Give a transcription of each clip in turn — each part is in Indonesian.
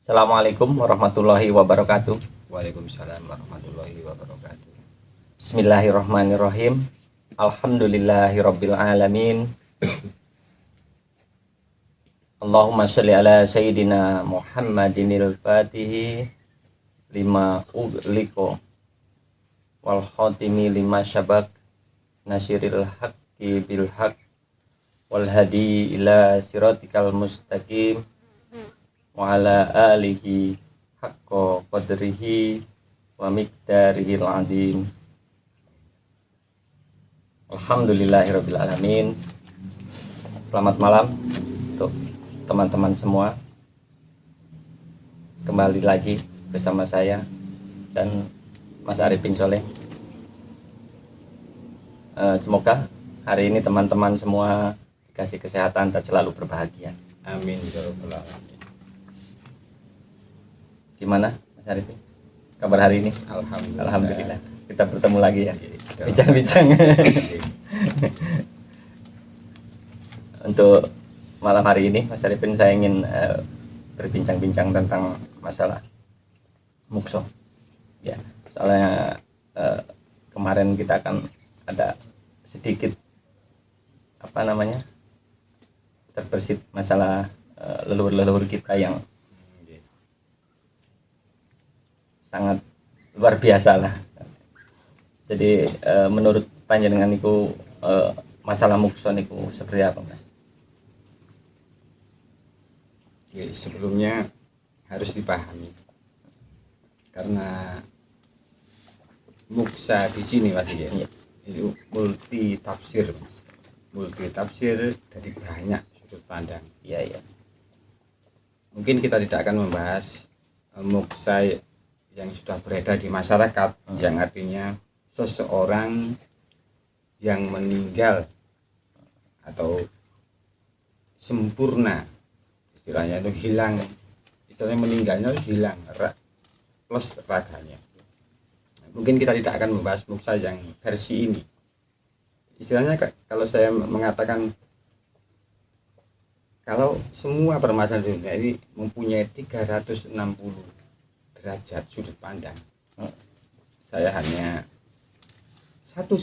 Assalamualaikum warahmatullahi wabarakatuh. Waalaikumsalam warahmatullahi wabarakatuh. Bismillahirrahmanirrahim. Alhamdulillahirabbil alamin. Allahumma shalli ala sayyidina Muhammadinil Fatihi lima ughliqa wal khatimi lima syabaq nasiril haqqi bil haqq wal hadi ila siratikal mustaqim wa ala alihi haqqa qadrihi wa miqdarihil azim. Alhamdulillahirabbil alamin. Selamat malam untuk teman-teman semua. Kembali lagi bersama saya dan Mas Arifin Soleh. Semoga hari ini teman-teman semua dikasih kesehatan dan selalu berbahagia. Amin ya rabbal alamin. Gimana Mas Arifin? Kabar hari ini? Alhamdulillah. Kita bertemu lagi ya. Bincang-bincang. Untuk malam hari ini Mas Arifin saya ingin berbincang-bincang tentang masalah mukso. Ya, soalnya kemarin kita akan ada sedikit terbersit masalah leluhur-leluhur kita yang sangat luar biasa lah. Jadi menurut panjenengan niku masalah mukso niku seperti apa, Mas? Jadi sebelumnya harus dipahami karena muksa di sini Mas ya. Iya. Itu multi tafsir dari banyak sudut pandang. Iya. Mungkin kita tidak akan membahas muksa yang sudah beredar di masyarakat, yang artinya seseorang yang meninggal atau sempurna, istilahnya itu hilang, istilahnya meninggalnya hilang plus raganya. Mungkin kita tidak akan membahas muksa yang versi ini. Istilahnya kalau saya mengatakan kalau semua permasalahan dunia ini mempunyai 360 derajat sudut pandang, saya hanya satu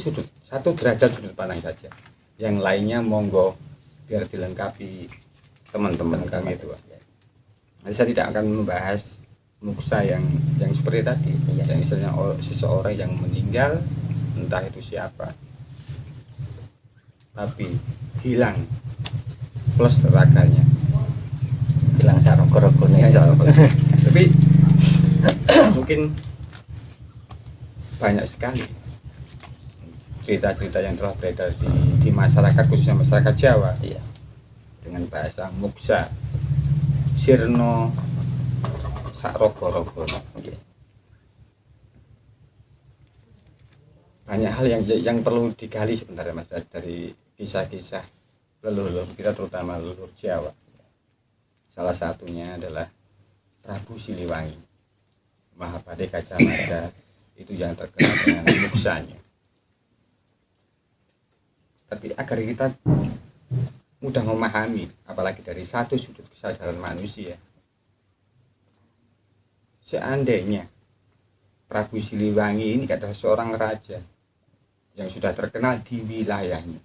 derajat sudut pandang saja. Yang lainnya monggo biar dilengkapi teman-teman kami itu. Jadi saya tidak akan membahas muksa yang seperti tadi, yang istilahnya seseorang yang meninggal, entah itu siapa, tapi hilang plus raganya, Hilang saroko-rokone. tapi mungkin banyak sekali cerita-cerita yang telah beredar di masyarakat, khususnya masyarakat Jawa, Iya. dengan bahasa muksa, sirno sak rogo-rogo. Iya. Banyak hal yang perlu digali sebenarnya Mas dari kisah-kisah leluhur kita, terutama leluhur Jawa. Salah satunya adalah Prabu Siliwangi, Mahapade Kacamada, itu yang terkenal dengan muksanya. Tapi agar kita mudah memahami, apalagi dari satu sudut kesadaran manusia, seandainya Prabu Siliwangi ini adalah seorang raja yang sudah terkenal di wilayahnya,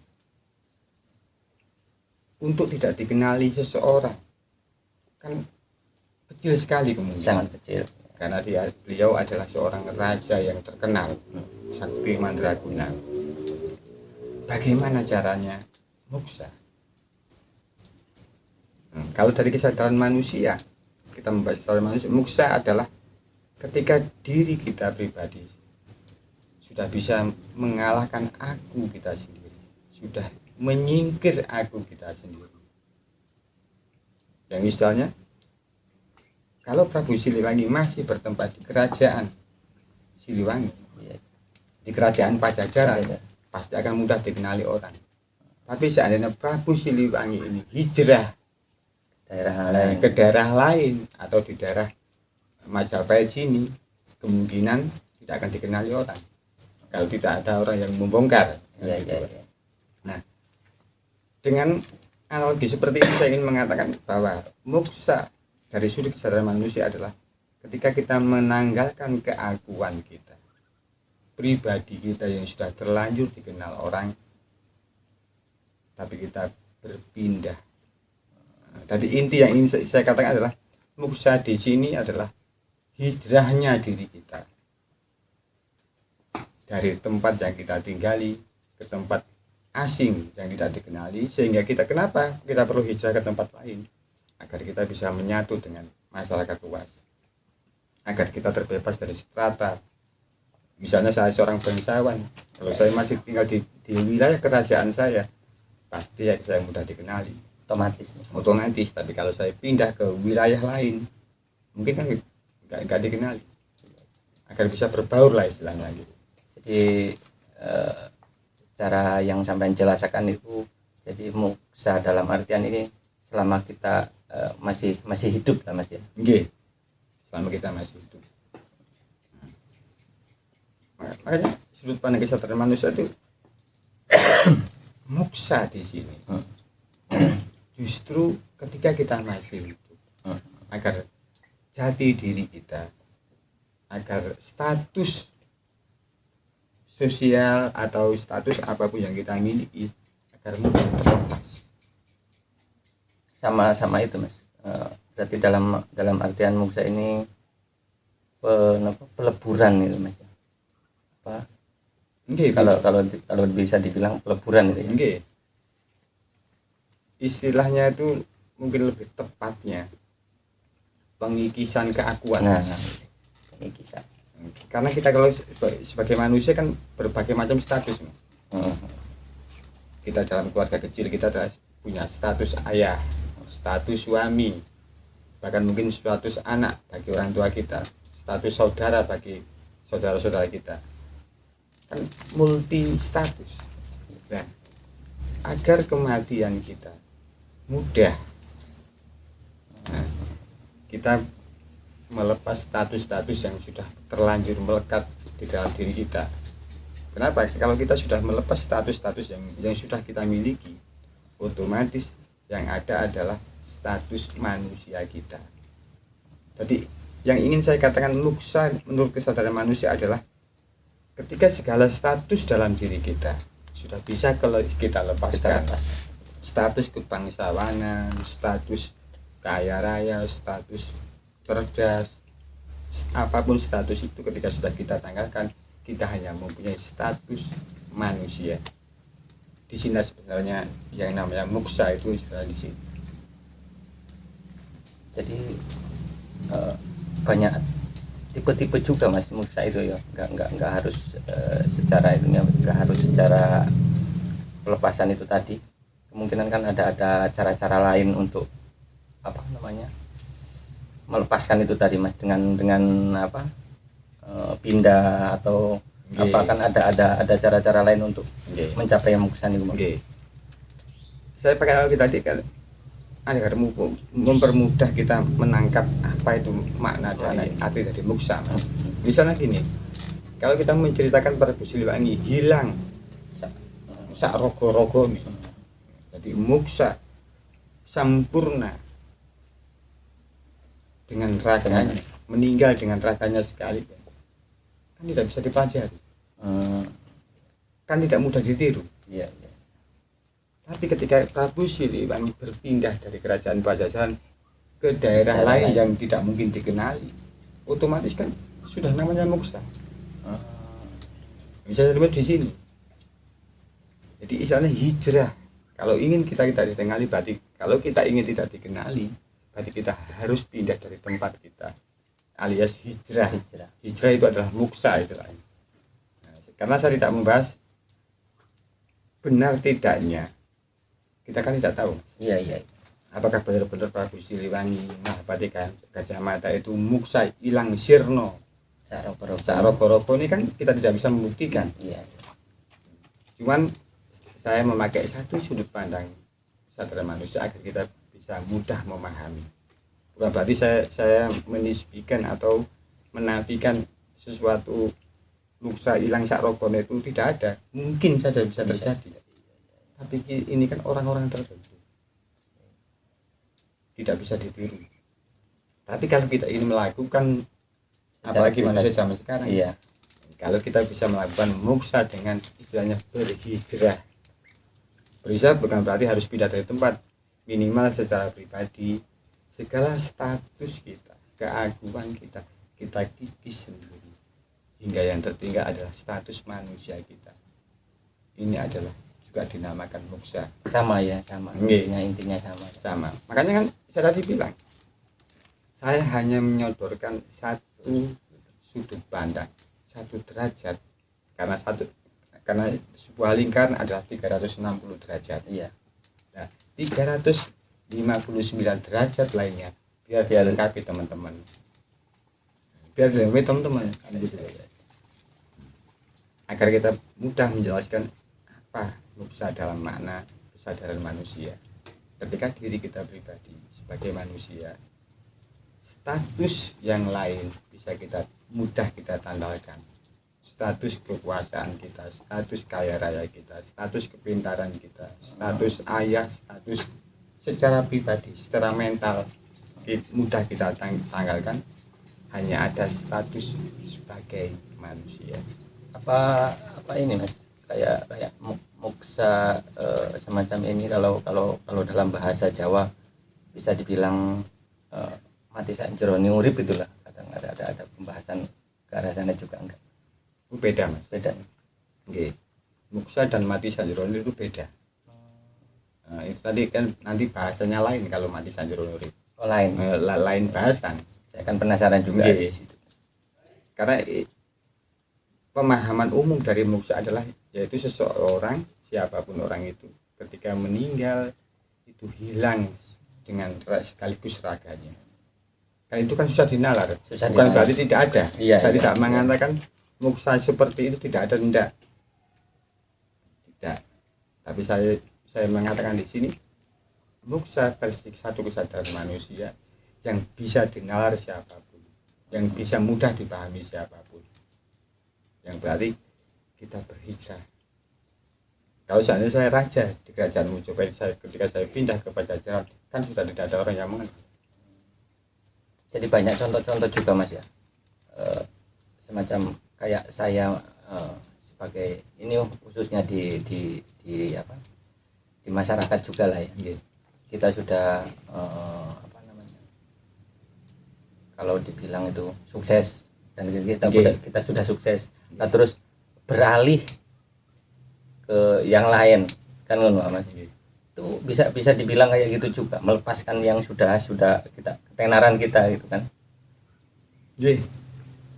untuk tidak dikenali seseorang kan kecil sekali kemungkinan, Sangat kecil. karena beliau adalah seorang raja yang terkenal, Sakti Mandraguna. Bagaimana caranya muksa? Kalau dari kesadaran manusia, kita membahas kesadaran manusia, muksa adalah ketika diri kita pribadi sudah bisa mengalahkan aku kita sendiri, sudah menyingkir aku kita sendiri. Yang misalnya, kalau Prabu Siliwangi masih bertempat di kerajaan Siliwangi, di kerajaan Pajajaran, pasti akan mudah dikenali orang. Tapi seandainya Prabu Siliwangi ini hijrah ke daerah lain atau di daerah Majapahit sini, kemungkinan tidak akan dikenali orang kalau tidak ada orang yang membongkar. Nah, dengan analogi seperti ini saya ingin mengatakan bahwa muksa dari sudut kesadaran manusia adalah ketika kita menanggalkan keakuan kita, pribadi kita yang sudah terlanjur dikenal orang, tapi kita berpindah. Jadi inti yang ingin saya katakan adalah muksa di sini adalah hijrahnya diri kita dari tempat yang kita tinggali ke tempat asing yang tidak dikenali, sehingga kita kenapa kita perlu hijrah ke tempat lain, agar kita bisa menyatu dengan masyarakat luas, agar kita terbebas dari strata. Misalnya saya seorang bangsawan, kalau saya masih tinggal di wilayah kerajaan saya, pasti saya mudah dikenali, otomatis. Tapi kalau saya pindah ke wilayah lain, mungkin kan nggak dikenali, agar bisa berbaur lah istilahnya gitu. Jadi secara yang sampai jelaskan itu, jadi muksa dalam artian ini selama kita masih hidup lah Mas ya. Nggih. Selama kita masih hidup. Makanya sudut pandang kesadaran manusia itu muksa di sini. Justru ketika kita masih hidup, agar jati diri kita, agar status sosial atau status apapun yang kita miliki agar mudah terlepas. Sama itu Mas. Berarti dalam artian muksa ini peleburan itu Mas ya. Apa? Nggih, kalau bisa dibilang peleburan itu ya. Nggih. Istilahnya itu mungkin lebih tepatnya pengikisan keakuan. Nah, pengikisan. Karena kita kalau sebagai manusia kan berbagai macam status. Kita dalam keluarga kecil kita adalah punya status ayah, status suami, bahkan mungkin status anak bagi orang tua kita, status saudara bagi saudara-saudara kita, kan multi status. Nah, agar kematian kita mudah, kita melepas status-status yang sudah terlanjur melekat di dalam diri kita. Kenapa? Kalau kita sudah melepas status-status yang sudah kita miliki, otomatis yang ada adalah status manusia kita. Jadi yang ingin saya katakan muksa menurut kesadaran manusia adalah ketika segala status dalam diri kita sudah bisa kalau kita lepaskan, status kebangsawanan, status kaya raya, status cerdas, apapun status itu ketika sudah kita tanggalkan, kita hanya mempunyai status manusia. Di sini sebenarnya yang namanya muksa itu sudah di sini. Jadi banyak tipe-tipe juga Mas muksa itu ya, nggak harus secara itunya, nggak harus secara pelepasan itu tadi. Kemungkinan kan ada cara-cara lain untuk apa namanya melepaskan itu tadi Mas, dengan apa pindah atau apa, kan ada cara-cara lain untuk mencapai muksa itu Mas. Saya pakai analogi tadi kan agar mempermudah kita menangkap apa itu makna dari arti dari muksa. Misalnya gini, kalau kita menceritakan Prabu Siliwangi hilang sak rogo-rogo nih, jadi muksa sampurna dengan raganya, meninggal dengan raganya sekali, kan tidak bisa dipelajari, kan tidak mudah ditiru. Iya. Tapi ketika Prabu Siliwangi berpindah dari kerajaan Pajajaran ke daerah lain yang tidak mungkin dikenali, otomatis kan sudah namanya muksa. Bisa disebut di sini. Jadi istilahnya hijrah. Kalau ingin kita dikenali, berarti kalau kita ingin tidak dikenali, berarti kita harus pindah dari tempat kita, alias hijrah. Hijrah itu adalah muksa istilahnya. Karena saya tidak membahas benar tidaknya, kita kan tidak tahu. Iya. Apakah benar-benar Prabu Siliwangi Mahapati Gajah Mada itu muksa hilang sirno Sarogorogo ini kan kita tidak bisa membuktikan. Iya. Cuman saya memakai satu sudut pandang kesadaran manusia agar kita bisa mudah memahami. Bukan berarti saya menisbikan atau menafikan sesuatu muksa hilang Sarogorogo itu tidak ada. Mungkin saja bisa terjadi. Tapi ini kan orang-orang tertentu, tidak bisa ditiru. Tapi kalau kita ini melakukan, Secara apalagi pribadi. manusia zaman sekarang, Iya. kalau kita bisa melakukan muksa dengan istilahnya berhijrah. Berhijrah bukan berarti harus pindah dari tempat, minimal secara pribadi segala status kita, keagungan kita kikis sendiri, hingga yang tertinggal adalah status manusia kita. Ini adalah juga dinamakan muksa. Sama ya, sama. Nggih. Intinya sama. Sama, makanya kan saya tadi bilang, saya hanya menyodorkan satu sudut pandang, satu derajat, karena sebuah lingkaran adalah 360 derajat. Iya. Nah, 359 derajat lainnya biar dilengkapi teman-teman. Biar dilengkapi teman-teman. Agar kita mudah menjelaskan apa muksa dalam makna kesadaran manusia. Ketika diri kita pribadi sebagai manusia, status yang lain bisa mudah kita tandalkan. Status kekuasaan kita, status kaya raya kita, status kepintaran kita, status ayah, status secara pribadi, secara mental mudah kita tanggalkan. Hanya ada status sebagai manusia. Apa ini Mas? Kayak muksa semacam ini, kalau dalam bahasa Jawa bisa dibilang mati sak jerone urip itulah. Kadang ada pembahasan ke arah sana juga enggak? Beda Mas. Beda. Nggih. Muksa dan mati sanjrono itu beda. Nah, itu tadi kan nanti bahasanya lain kalau mati sanjrono urip. Oh, lain. Lain bahasan. Saya kan penasaran juga Nggih. di situ. Karena pemahaman umum dari muksa adalah yaitu seseorang, siapapun orang itu, ketika meninggal itu hilang dengan sekaligus raganya. Kan itu kan susah dinalar. Susah Bukan dinalar. berarti tidak ada. Iya, Saya iya. tidak mengatakan muksa seperti itu tidak ada, tidak. Tidak. Tapi saya mengatakan di sini muksa versi satu kesadaran manusia yang bisa dinalar siapapun, yang bisa mudah dipahami siapapun. Yang berarti kita berhijrah. Kalau seandainya saya raja di kerajaan Mojopahit, ketika saya pindah ke Pajajaran, kan sudah tidak ada orang yang mengenal. Jadi banyak contoh-contoh juga Mas ya. Semacam kayak saya sebagai ini khususnya di apa? Di masyarakat juga lah ya. Nggih. Kita sudah apa namanya? Kalau dibilang itu sukses dan kita sudah sukses. Nah, terus beralih ke yang lain kan ngono Mas. Itu bisa dibilang kayak gitu juga, melepaskan yang sudah kita ketenaran kita gitu kan. Nggih.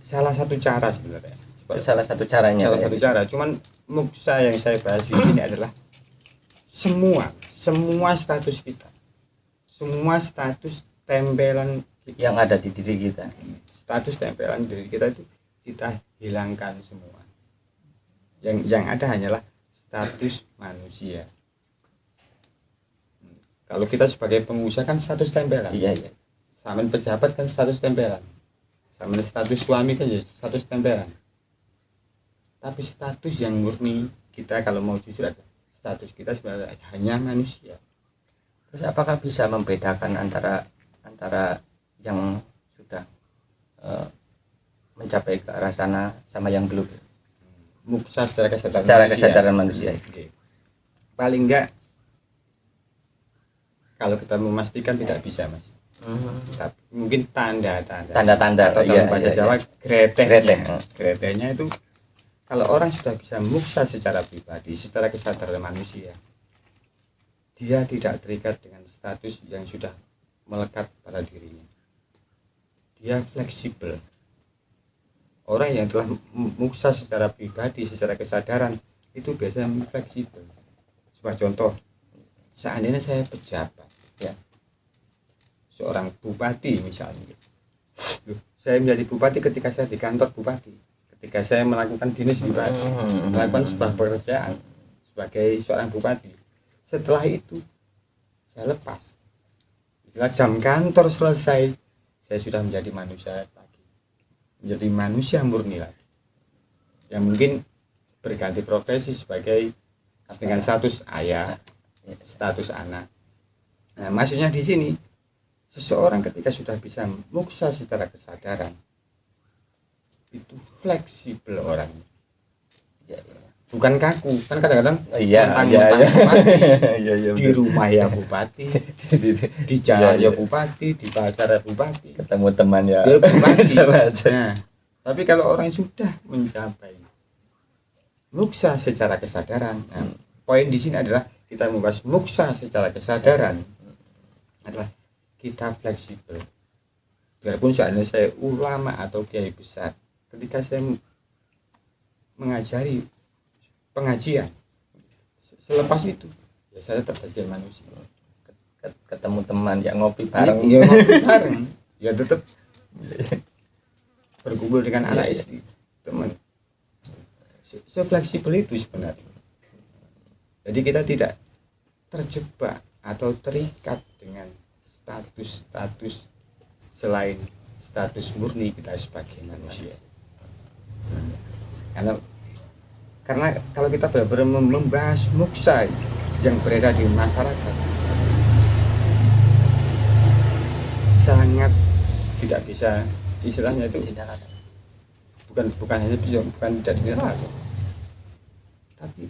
Salah satu cara sebenarnya. Itu salah satu caranya. Salah satu cara. Cuman muksa yang saya bahas di sini adalah semua status kita. Semua status tempelan kita. Yang ada di diri kita. Status tempelan diri kita itu kita hilangkan semua. Yang ada hanyalah status manusia. Kalau kita sebagai pengusaha kan status tempelan. Iya, iya. Sama pejabat kan status tempelan. Sama status suami kan ya status tempelan. Tapi status yang murni kita kalau mau jujur aja, status kita sebenarnya hanya manusia. Terus apakah bisa membedakan antara yang sudah mencapai ke arah sana sama yang belum? Muksa secara kesadaran Kesadaran manusia. Oke. Paling enggak kalau kita memastikan tidak bisa Mas. Tapi mungkin tanda-tanda atau dalam bahasa Jawa gretehnya itu kalau orang sudah bisa muksa secara pribadi, secara kesadaran manusia, dia tidak terikat dengan status yang sudah melekat pada dirinya. Dia fleksibel. Orang yang telah muksa secara pribadi, secara kesadaran itu biasanya fleksibel. Sebuah contoh, seandainya saya pejabat, ya, seorang bupati misalnya, saya menjadi bupati ketika saya di kantor bupati. Ketika saya melakukan dinas di bupati, melakukan sebuah pekerjaan sebagai seorang bupati, setelah itu saya lepas. Setelah jam kantor selesai, saya sudah menjadi manusia lagi, menjadi manusia murni lagi, yang mungkin berganti profesi sebagai dengan status ayah, status anak. Nah, maksudnya di sini seseorang ketika sudah bisa muksa secara kesadaran itu fleksibel orang, Ya, ya. bukan kaku. Kan kadang-kadang Iya, mentang-mentang iya, iya. bupati, Iya, iya, di betul. rumah ya bupati, di jalan Iya, ya iya. bupati, di pasar ya bupati, Ketemu teman ya. ya bupati. Sama aja. Nah, tapi kalau orang sudah mencapai muksa secara kesadaran, nah, poin di sini adalah kita membahas muksa secara kesadaran adalah kita fleksibel. Biarpun seandainya saya ulama atau kiai besar, ketika saya mengajari pengajian, selepas itu ya saya tetap saja manusia. Ketemu teman ya ngopi bareng. Ya ngopi bareng, ya tetap berkumpul dengan Iya, anak iya. istri, teman. Sefleksibel itu sebenarnya. Jadi kita tidak terjebak atau terikat dengan status-status selain status murni kita sebagai manusia. Karena kalau kita benar-benar membahas muksa yang beredar di masyarakat, sangat tidak bisa, istilahnya itu bukan hanya bisa, bukan tidak dikenal, tapi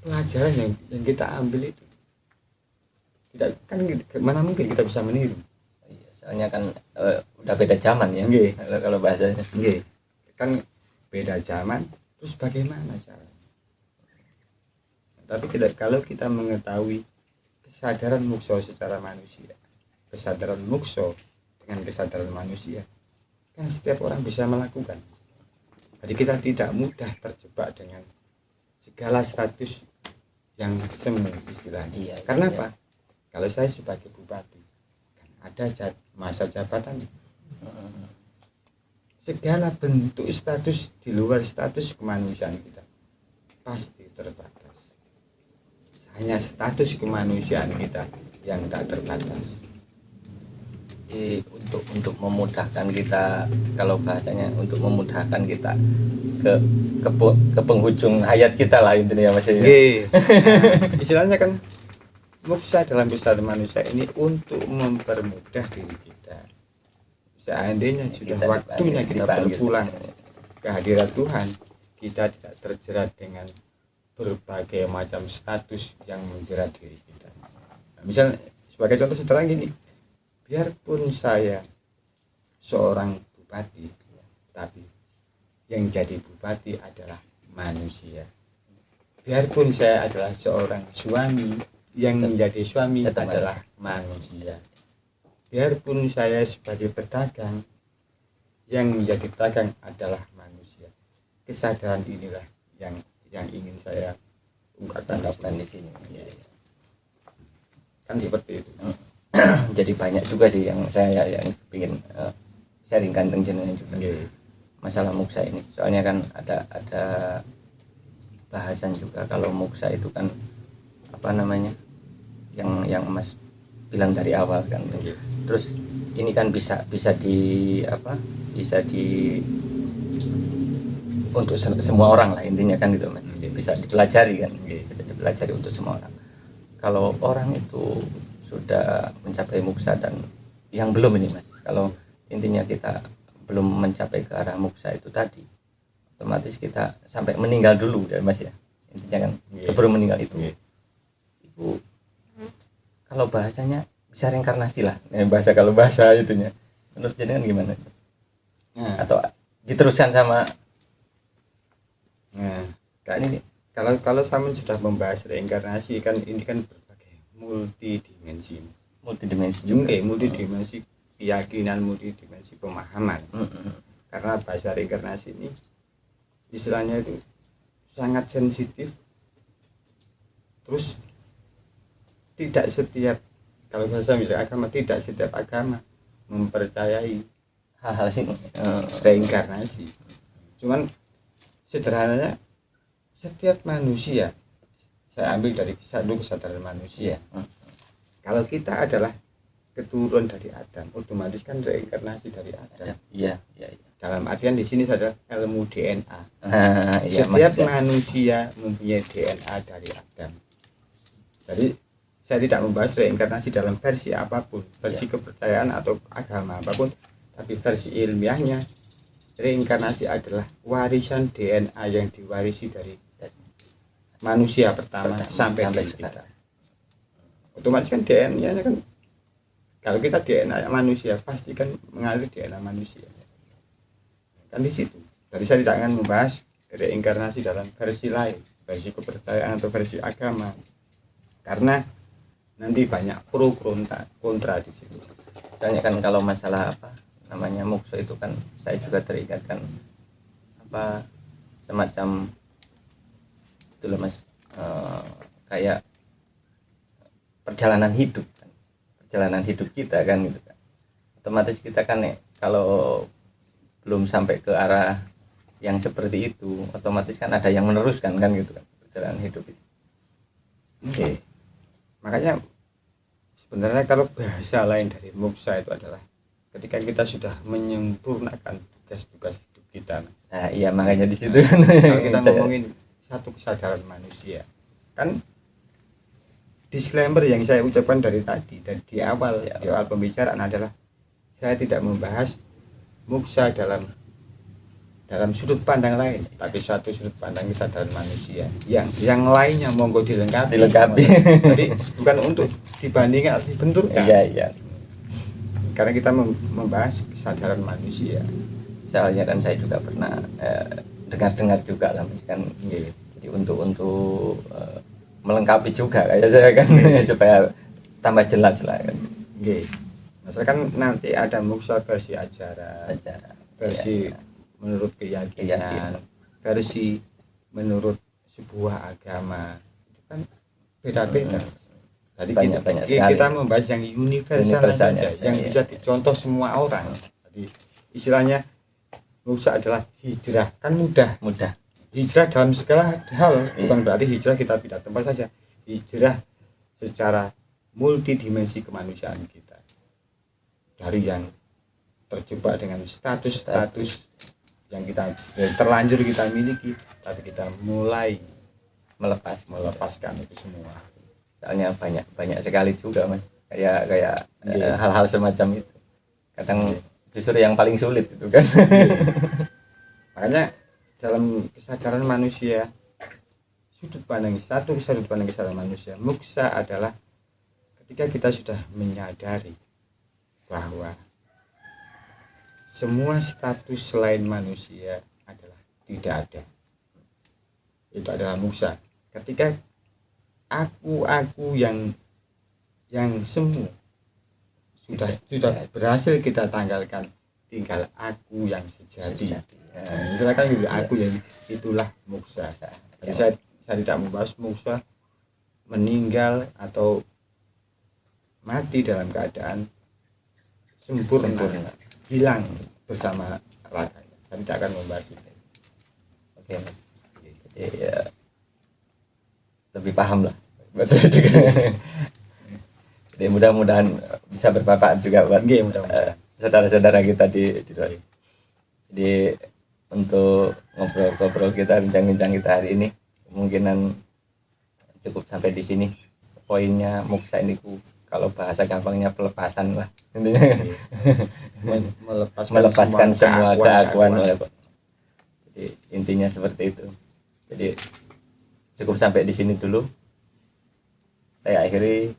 pelajaran yang kita ambil itu tidak, kan mana mungkin kita bisa meniru. Iya, soalnya kan udah beda zaman ya. Nggih. Kalau bahasanya. Kan beda zaman, terus bagaimana caranya? Tapi kalau kita mengetahui kesadaran mukso secara manusia, kesadaran mukso dengan kesadaran manusia, kan setiap orang bisa melakukan. Jadi kita tidak mudah terjebak dengan segala status yang semu istilahnya. Iya, Karena iya. apa? Kalau saya sebagai bupati, kan ada masa jabatan. Segala bentuk status di luar status kemanusiaan kita pasti terbatas. Hanya status kemanusiaan kita yang tak terbatas. Jadi untuk memudahkan kita, kalau bahasanya untuk memudahkan kita ke penghujung hayat kita lah intinya Mas ya. Nah, istilahnya kan muksa dalam kesadaran manusia ini untuk mempermudah diri kita. Seandainya sudah Kita waktunya kita dipanggil. berpulang ke hadirat Tuhan, kita tidak terjerat dengan berbagai macam status yang menjerat diri kita. Nah, misal sebagai contoh sederhana gini, biarpun saya seorang bupati, tapi yang jadi bupati adalah manusia. Biarpun saya adalah seorang suami, yang menjadi suami Tetap adalah manusia. Biarpun saya sebagai pedagang, yang menjadi pedagang adalah manusia. Kesadaran inilah yang ingin saya ungkapkan di sini. Iya. Kan seperti itu. Jadi banyak juga sih yang saya yang ingin sharingkan tentang jenengan juga. Iya. Masalah muksa ini. Soalnya kan ada bahasan juga kalau muksa itu kan apa namanya? Yang Mas bilang dari awal kan. Iya. Terus ini kan bisa di untuk semua orang lah intinya kan gitu Mas. Bisa dipelajari kan, bisa dipelajari untuk semua orang. Kalau orang itu sudah mencapai muksa dan yang belum ini Mas, kalau intinya kita belum mencapai ke arah muksa itu tadi, otomatis kita sampai meninggal dulu ya Mas ya, intinya kan sebelum meninggal itu ibu kalau bahasanya bisa reinkarnasi lah, kalau bahasa itunya menurut jenengan gimana? Nah, Atau diteruskan sama kayak ini. Kalau Samin sudah membahas reinkarnasi, kan ini kan berbagai multidimensi juga. Multidimensi keyakinan, multidimensi pemahaman. Karena bahasa reinkarnasi ini istilahnya itu sangat sensitif. Terus tidak setiap, kalau bahasa agama, tidak setiap agama mempercayai Hal-hal sih reinkarnasi. Cuman sederhananya setiap manusia, saya ambil dari satu kesadaran manusia. Kalau kita adalah keturunan dari Adam, otomatis kan reinkarnasi dari Adam. Iya. Dalam artian di sini adalah ilmu DNA. Iya, Setiap Mas. manusia mempunyai DNA dari Adam. Jadi saya tidak membahas reinkarnasi dalam versi apapun, versi kepercayaan atau agama apapun, tapi versi ilmiahnya reinkarnasi adalah warisan DNA yang diwarisi dari manusia pertama sampai kita. Otomatis kan DNA-nya kan, kalau kita DNA manusia pasti kan mengalir DNA manusia. Kan di situ. Jadi saya tidak akan membahas reinkarnasi dalam versi lain, versi kepercayaan atau versi agama, karena nanti banyak pro kontra di situ. Soalnya kan kalau masalah apa namanya mukso itu kan saya juga terikatkan apa semacam itu loh mas, kayak perjalanan hidup kan, perjalanan hidup kita kan gitu kan. Otomatis kita kan kalau belum sampai ke arah yang seperti itu, otomatis kan ada yang meneruskan kan gitu kan perjalanan hidup itu. Oke. Makanya sebenarnya kalau bahasa lain dari moksa itu adalah ketika kita sudah menyempurnakan tugas-tugas hidup kita. Nah, iya makanya di situ kan Kalau kita ngomongin satu kesadaran manusia, kan disclaimer yang saya ucapkan dari tadi dan di awal pembicaraan adalah saya tidak membahas moksa dalam sudut pandang lain, tapi satu sudut pandang kesadaran manusia yang lainnya monggo dilengkapi. Jadi bukan untuk dibandingkan atau dibenturkan. Iya. Karena kita membahas kesadaran manusia. Soalnya kan saya juga pernah dengar juga lah kan. Jadi untuk melengkapi juga kayak saya kan supaya tambah jelas lah kan. Masalah kan nanti ada moksa versi ajaran, versi menurut keyakinan, versi menurut sebuah agama, itu kan beda-beda. Jadi banyak kita membahas yang universal saja, yang bisa dicontoh semua orang. Jadi istilahnya moksa adalah hijrah, kan mudah. Hijrah dalam segala hal, bukan berarti hijrah kita pindah tempat saja. Hijrah secara multidimensi kemanusiaan kita. Dari yang terjebak dengan status yang kita terlanjur kita miliki, tapi kita mulai melepaskan itu semua. Soalnya banyak sekali juga mas, kayak hal-hal semacam itu. Kadang justru yang paling sulit itu kan. Makanya dalam kesadaran manusia, sudut pandang kesadaran manusia, moksa adalah ketika kita sudah menyadari bahwa semua status selain manusia adalah tidak ada. Itu adalah moksa. Ketika aku yang semu sudah berhasil kita tanggalkan, tinggal aku yang sejati. Misalkan gitu, aku yang itulah moksa. Jadi saya tidak membahas moksa meninggal atau mati dalam keadaan sempurna. Hilang bersama raga. Saya tidak akan membahas itu. Oke mas. Jadi lebih paham lah buat saya juga. Jadi mudah-mudahan bisa bermanfaat juga buat saudara-saudara kita di luar. Jadi untuk ngobrol-ngobrol kita, bincang-bincang kita hari ini kemungkinan cukup sampai di sini. Poinnya moksa ini kalau bahasa gampangnya pelepasan lah intinya. melepaskan semua keakuan. Jadi intinya seperti itu. Jadi cukup sampai di sini dulu. Saya akhiri.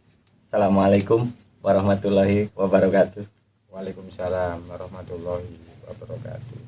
Assalamualaikum warahmatullahi wabarakatuh. Waalaikumsalam warahmatullahi wabarakatuh.